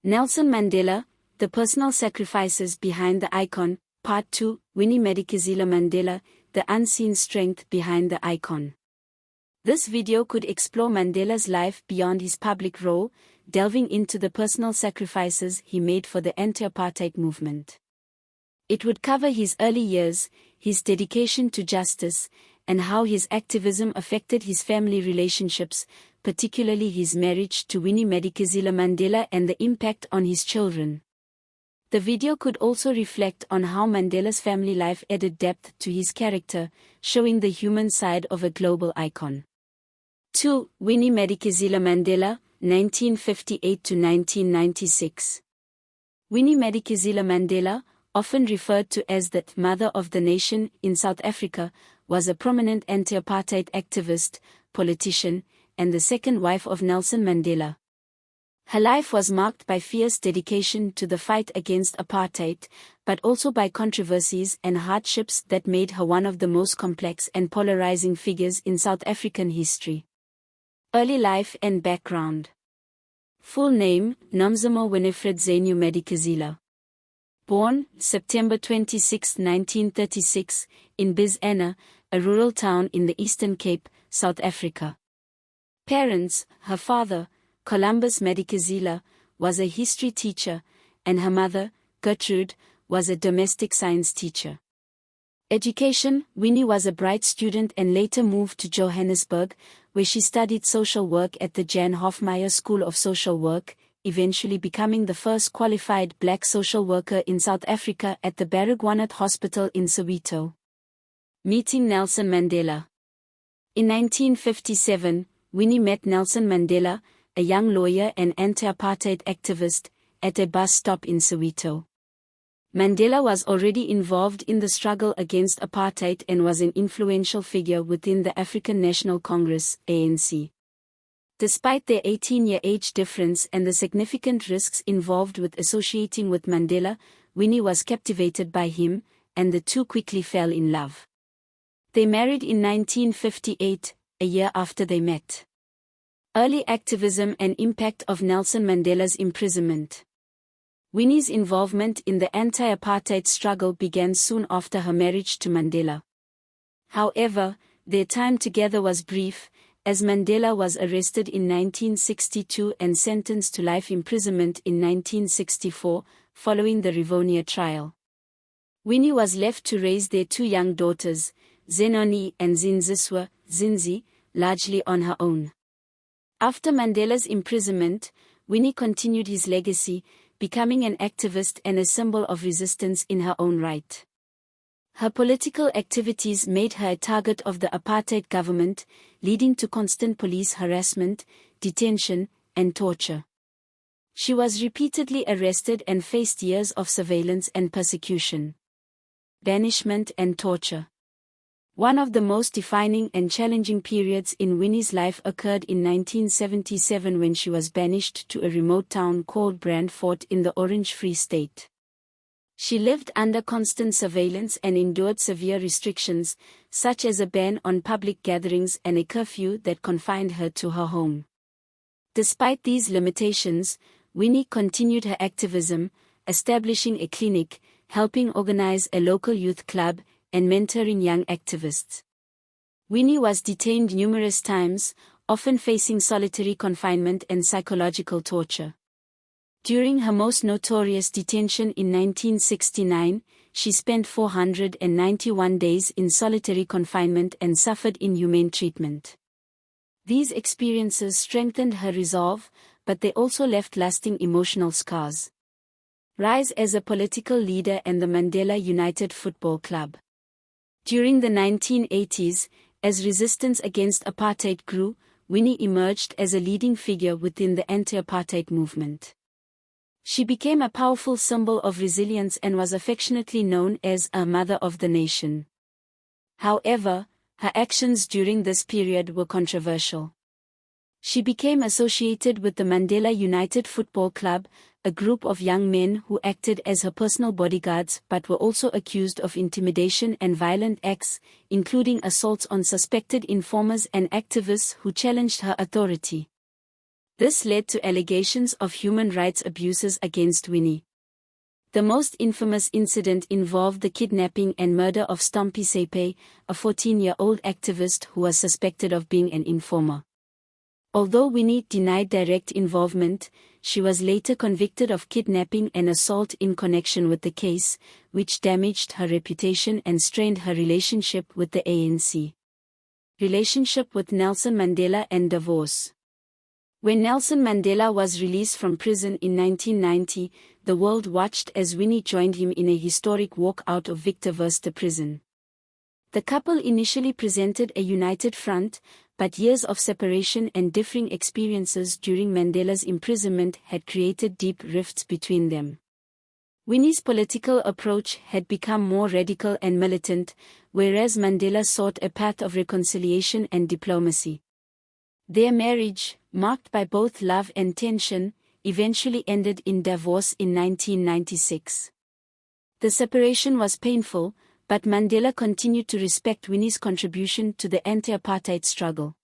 Nelson Mandela, The Personal Sacrifices Behind the Icon, Part 2, Winnie Madikizela-Mandela, The Unseen Strength Behind the Icon. This video could explore Mandela's life beyond his public role, delving into the personal sacrifices he made for the anti-apartheid movement. It would cover his early years, his dedication to justice, and how his activism affected his family relationships, particularly his marriage to Winnie Madikizela-Mandela and the impact on his children. The video could also reflect on how Mandela's family life added depth to his character, showing the human side of a global icon. 2. Winnie Madikizela-Mandela, 1958–1996. Winnie Madikizela-Mandela, often referred to as the Mother of the Nation in South Africa, was a prominent anti-apartheid activist, politician, and the second wife of Nelson Mandela. Her life was marked by fierce dedication to the fight against apartheid, but also by controversies and hardships that made her one of the most complex and polarizing figures in South African history. Early life and background. Full name, Nomzamo Winifred Zenu Madikizela. Born, September 26, 1936, in Bizana, a rural town in the Eastern Cape, South Africa. Parents, her father, Columbus Madikizela, was a history teacher, and her mother, Gertrude, was a domestic science teacher. Education, Winnie was a bright student and later moved to Johannesburg, where she studied social work at the Jan Hofmeyer School of Social Work, eventually becoming the first qualified black social worker in South Africa at the Baragwanath Hospital in Soweto. Meeting Nelson Mandela. In 1957, Winnie met Nelson Mandela, a young lawyer and anti-apartheid activist, at a bus stop in Soweto. Mandela was already involved in the struggle against apartheid and was an influential figure within the African National Congress, ANC. Despite their 18-year age difference and the significant risks involved with associating with Mandela, Winnie was captivated by him, and the two quickly fell in love. They married in 1958, a year after they met. Early activism and impact of Nelson Mandela's imprisonment. Winnie's involvement in the anti-apartheid struggle began soon after her marriage to Mandela. However, their time together was brief, as Mandela was arrested in 1962 and sentenced to life imprisonment in 1964, following the Rivonia trial. Winnie was left to raise their two young daughters, Zenoni and Zinziswa, Zinzi, largely on her own. After Mandela's imprisonment, Winnie continued his legacy, becoming an activist and a symbol of resistance in her own right. Her political activities made her a target of the apartheid government, leading to constant police harassment, detention, and torture. She was repeatedly arrested and faced years of surveillance and persecution, banishment and torture. One of the most defining and challenging periods in Winnie's life occurred in 1977 when she was banished to a remote town called Brandfort in the Orange Free State. She lived under constant surveillance and endured severe restrictions, such as a ban on public gatherings and a curfew that confined her to her home. Despite these limitations, Winnie continued her activism, establishing a clinic, helping organize a local youth club, and mentoring young activists. Winnie was detained numerous times, often facing solitary confinement and psychological torture. During her most notorious detention in 1969, she spent 491 days in solitary confinement and suffered inhumane treatment. These experiences strengthened her resolve, but they also left lasting emotional scars. Rise as a political leader and the Mandela United Football Club. During the 1980s, as resistance against apartheid grew, Winnie emerged as a leading figure within the anti-apartheid movement. She became a powerful symbol of resilience and was affectionately known as a Mother of the Nation. However, her actions during this period were controversial. She became associated with the Mandela United Football Club, a group of young men who acted as her personal bodyguards but were also accused of intimidation and violent acts, including assaults on suspected informers and activists who challenged her authority. This led to allegations of human rights abuses against Winnie. The most infamous incident involved the kidnapping and murder of Stompie Sepe, a 14-year-old activist who was suspected of being an informer. Although Winnie denied direct involvement, she was later convicted of kidnapping and assault in connection with the case, which damaged her reputation and strained her relationship with the ANC. Relationship with Nelson Mandela and divorce. When Nelson Mandela was released from prison in 1990, the world watched as Winnie joined him in a historic walk out of Victor Verster prison. The couple initially presented a united front, but years of separation and differing experiences during Mandela's imprisonment had created deep rifts between them. Winnie's political approach had become more radical and militant, whereas Mandela sought a path of reconciliation and diplomacy. Their marriage, marked by both love and tension, eventually ended in divorce in 1996. The separation was painful, but Mandela continued to respect Winnie's contribution to the anti-apartheid struggle.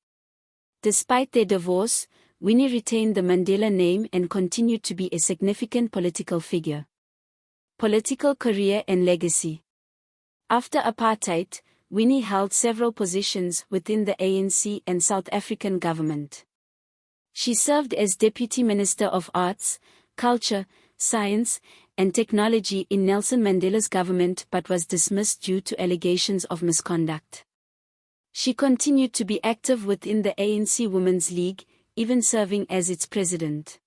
Despite their divorce, Winnie retained the Mandela name and continued to be a significant political figure. Political career and legacy. After apartheid, Winnie held several positions within the ANC and South African government. She served as Deputy Minister of Arts, Culture, Science, and Technology in Nelson Mandela's government but was dismissed due to allegations of misconduct. She continued to be active within the ANC Women's League, even serving as its president.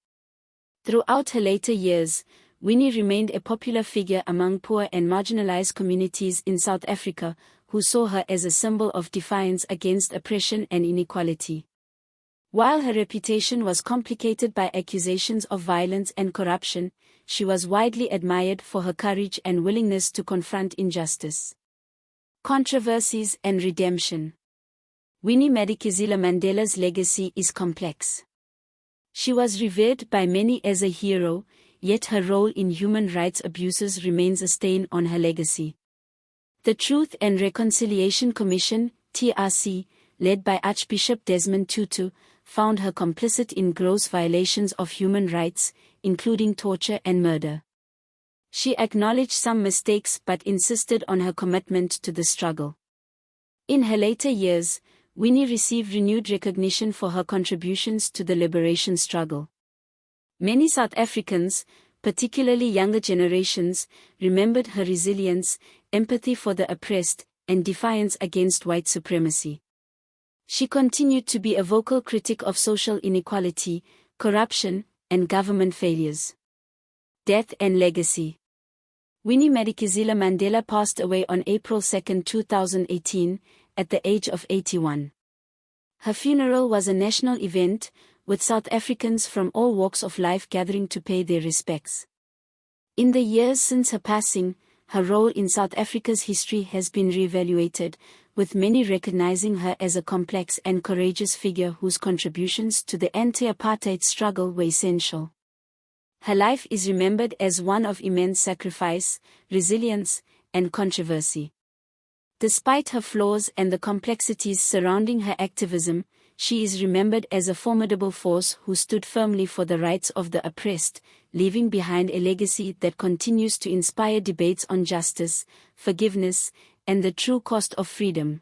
Throughout her later years, Winnie remained a popular figure among poor and marginalized communities in South Africa, who saw her as a symbol of defiance against oppression and inequality. While her reputation was complicated by accusations of violence and corruption, she was widely admired for her courage and willingness to confront injustice. Controversies and redemption. Winnie Madikizela-Mandela's legacy is complex. She was revered by many as a hero, yet her role in human rights abuses remains a stain on her legacy. The Truth and Reconciliation Commission, TRC, led by Archbishop Desmond Tutu, found her complicit in gross violations of human rights, including torture and murder. She acknowledged some mistakes but insisted on her commitment to the struggle. In her later years, Winnie received renewed recognition for her contributions to the liberation struggle. Many South Africans, particularly younger generations, remembered her resilience, empathy for the oppressed, and defiance against white supremacy. She continued to be a vocal critic of social inequality, corruption, and government failures. Death and legacy. Winnie Madikizela-Mandela passed away on April 2, 2018, at the age of 81. Her funeral was a national event, with South Africans from all walks of life gathering to pay their respects. In the years since her passing, her role in South Africa's history has been reevaluated, with many recognizing her as a complex and courageous figure whose contributions to the anti-apartheid struggle were essential. Her life is remembered as one of immense sacrifice, resilience, and controversy. Despite her flaws and the complexities surrounding her activism, she is remembered as a formidable force who stood firmly for the rights of the oppressed, leaving behind a legacy that continues to inspire debates on justice, forgiveness, and the true cost of freedom.